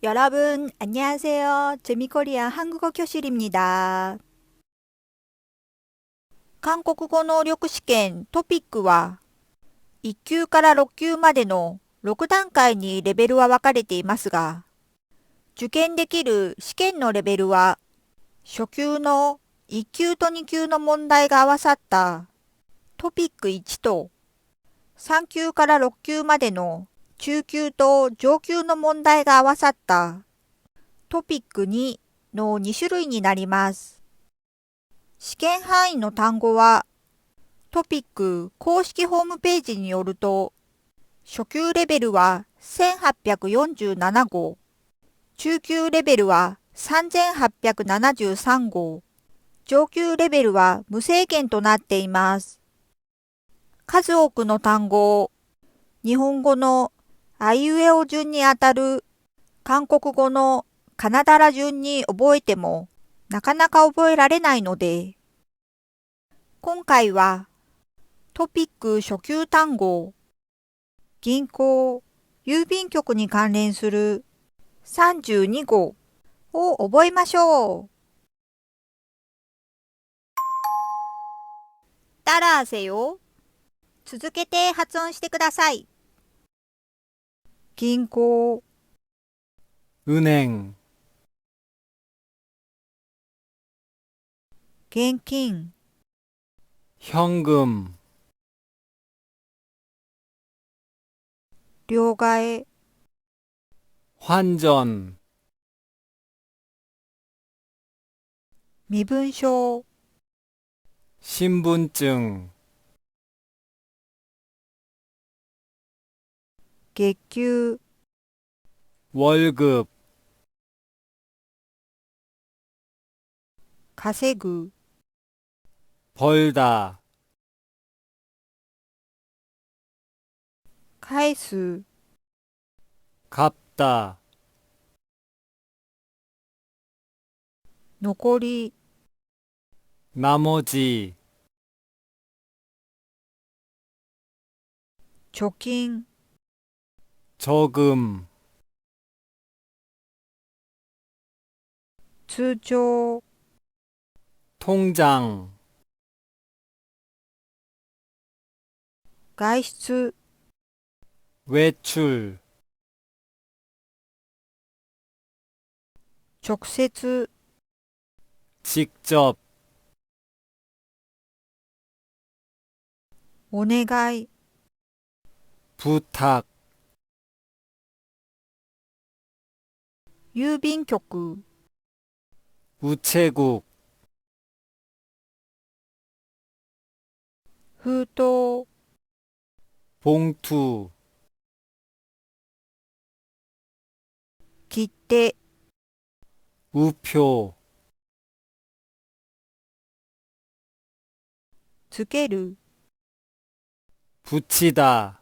여러분, 안녕하세요. 재미코리아 한국어 교실입니다. 韓国語能力試験トピックは、1級から6級までの6段階にレベルは分かれていますが、受験できる試験のレベルは、初級の1級と2級の問題が合わさったトピック1と、3級から6級までの中級と上級の問題が合わさったトピック2の2種類になります。試験範囲の単語は、トピック公式ホームページによると、初級レベルは1847号、中級レベルは3873号、上級レベルは無制限となっています。数多くの単語を日本語のあいうえお順にあたる韓国語のカナダラ順に覚えてもなかなか覚えられないので、今回はトピック初級単語、銀行、郵便局に関連する32語を覚えましょう。따라하세요。続けて発音してください。銀行、은행, 現金、 현금, 両替、 환전, 身分証、 신분증, 月給、 월급, 稼ぐ、 벌다, 返す、 갚다, 残り、 나머지, 貯金、 저금, 通帳、 통장, 外出、 외출, 直接、 직접, お願い、 부탁, 郵便局、 우체국, 封筒、 봉투, 切手、 우표, つける、 붙이다,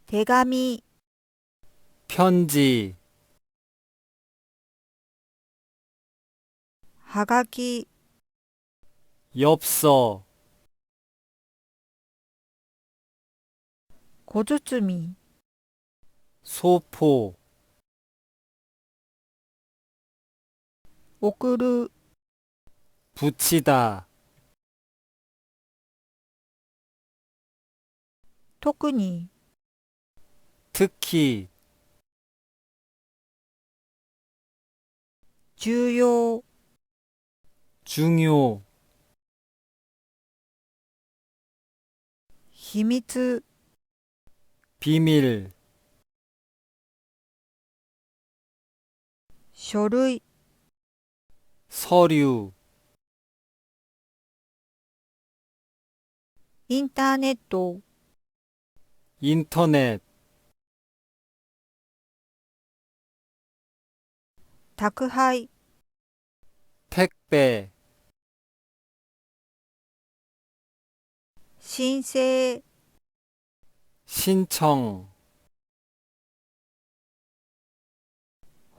手紙、 편지, はがき、 엽서, 小包、 소포, 送る、 붙이다, 特に、 특히, 重要、 중요, 秘密、 비밀, 書類、 서류, インターネット、 인터넷, 宅配、 택배, 申請、 신청,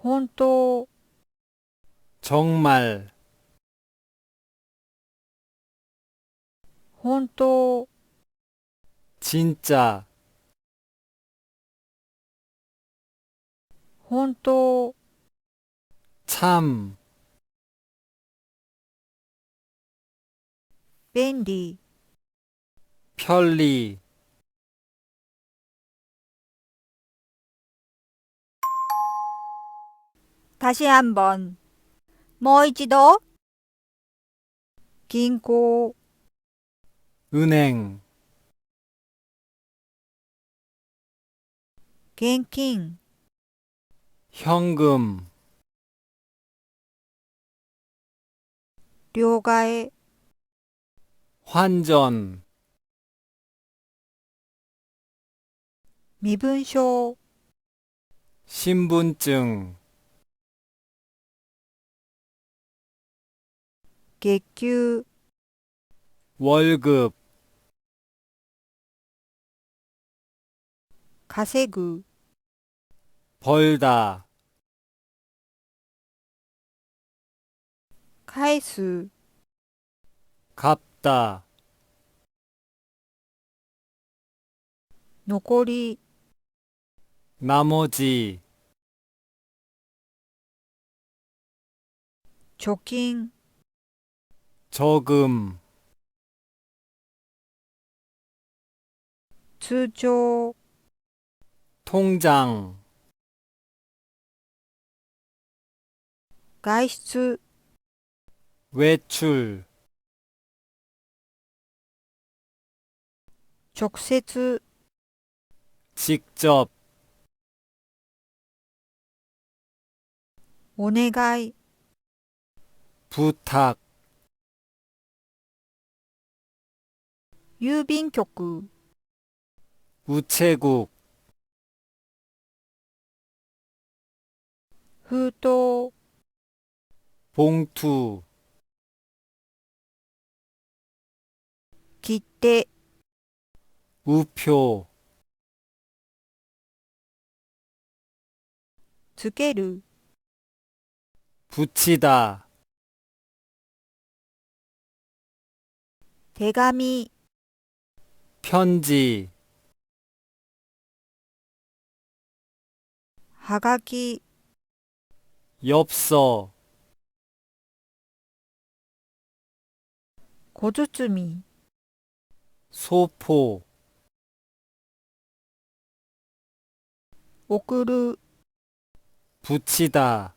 本当、 정말, 本当、 진짜, 本当、참, 便利、 편리, 다시 한번, もう一度、銀行、 은행, 現金、 현금, 両替、 환전, 身分証、 신분증, 月給、 월급, 稼ぐ、 벌다, 返す、 갚다, 残り、 나머지, 貯金、 저금, 通帳、 통장, 外出、 외출, 直接、 직접, お願い、 부탁, 郵便局、 우체국, 封筒、 봉투, 切手、 우표, つける、 붙이다, 手紙、 편지, はがき、 엽서, 小包、 소포, 送る、 붙이다,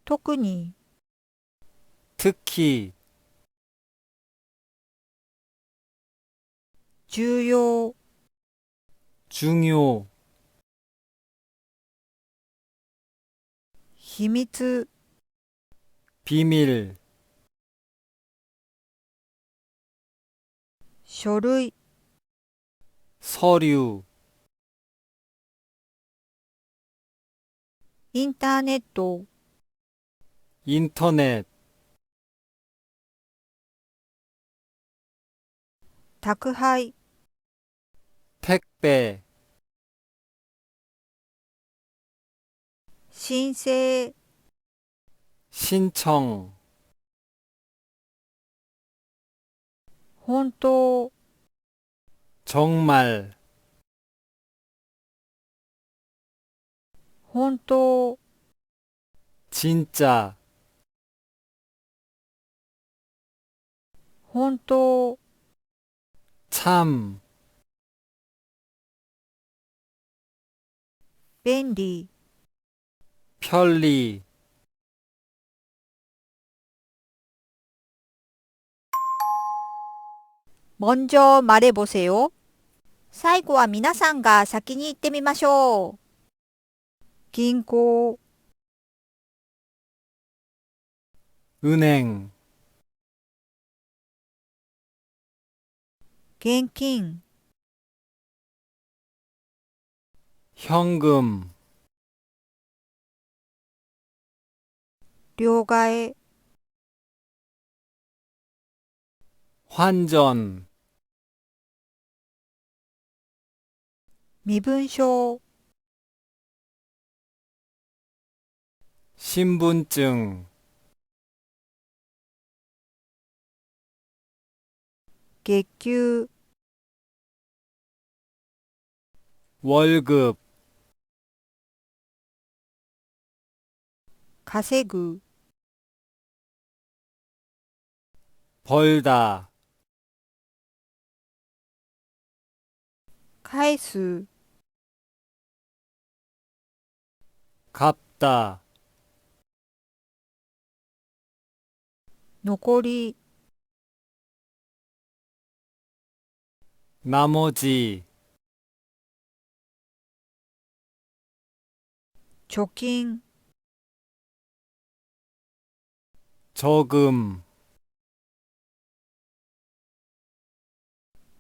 特に、 특히, 重要、 중요, 秘密、 비밀, 書類、 서류, インターネット、 인터넷, 宅配、 택배, 申請、 신청, 本当、 정말, 本当、 진짜, 本当、 참, 便利、 편리, 먼저 말해보세요. 最後は皆さんが先に言ってみましょう。銀行、 은행, 現金、 현금, 両替、 환전, 身分証、 신분증, 月給、 월급, 稼ぐ、 벌다, 返す、 갚다, 残り、 나머지, 貯金、 저금,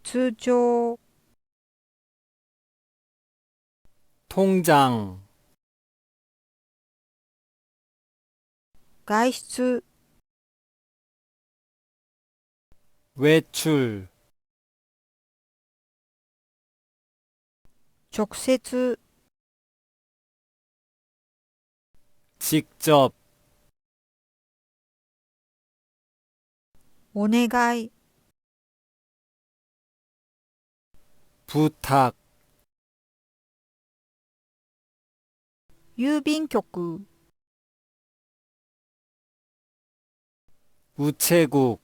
通帳、 통장, 外出、 외출, 直接、 직접, お願い、 부탁, 郵便局、 우체국,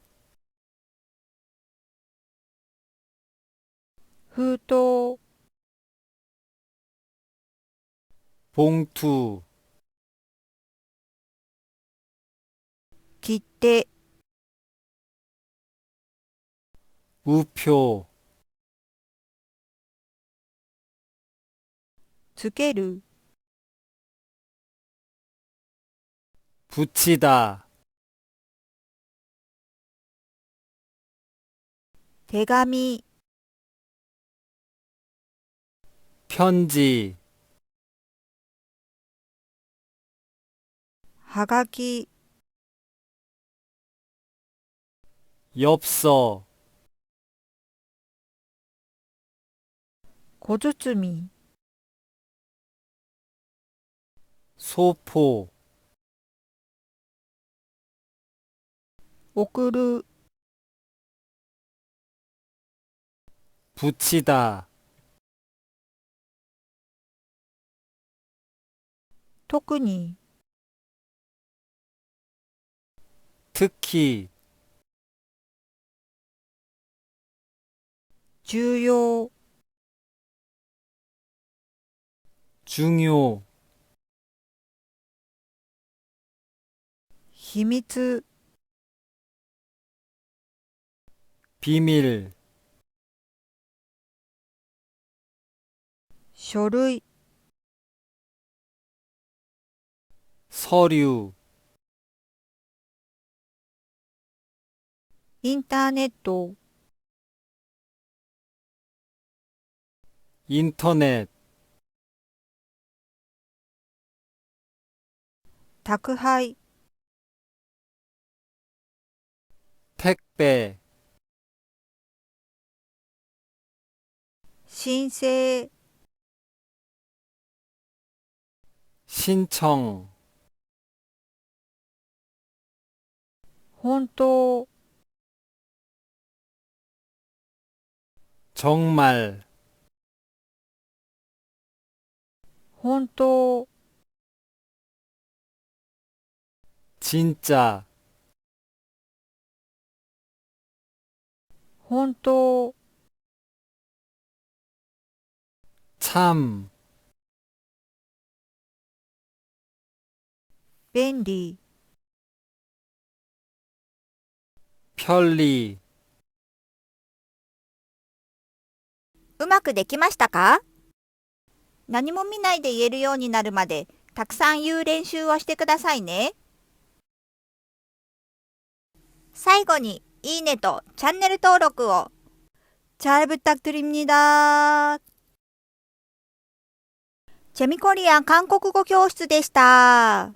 封筒、 봉투, 切手、 우표, つける、 붙이다, 手紙、 편지, はがき、 엽서, 小包、 소포, 送る、 붙이다, 特に、 특히, 重要、 중요, 秘密、 비밀, 書類、 서류, インターネット、 인터넷, 宅配、 택배, 申請、 신청, 本当、 정말, 本当、 진짜, 本当、 참, 便利、 편리, うまくできましたか？何も見ないで言えるようになるまでたくさん言う練習をしてくださいね。最後にいいねとチャンネル登録を。잘 부탁드립니다。チェミコリアン韓国語教室でした。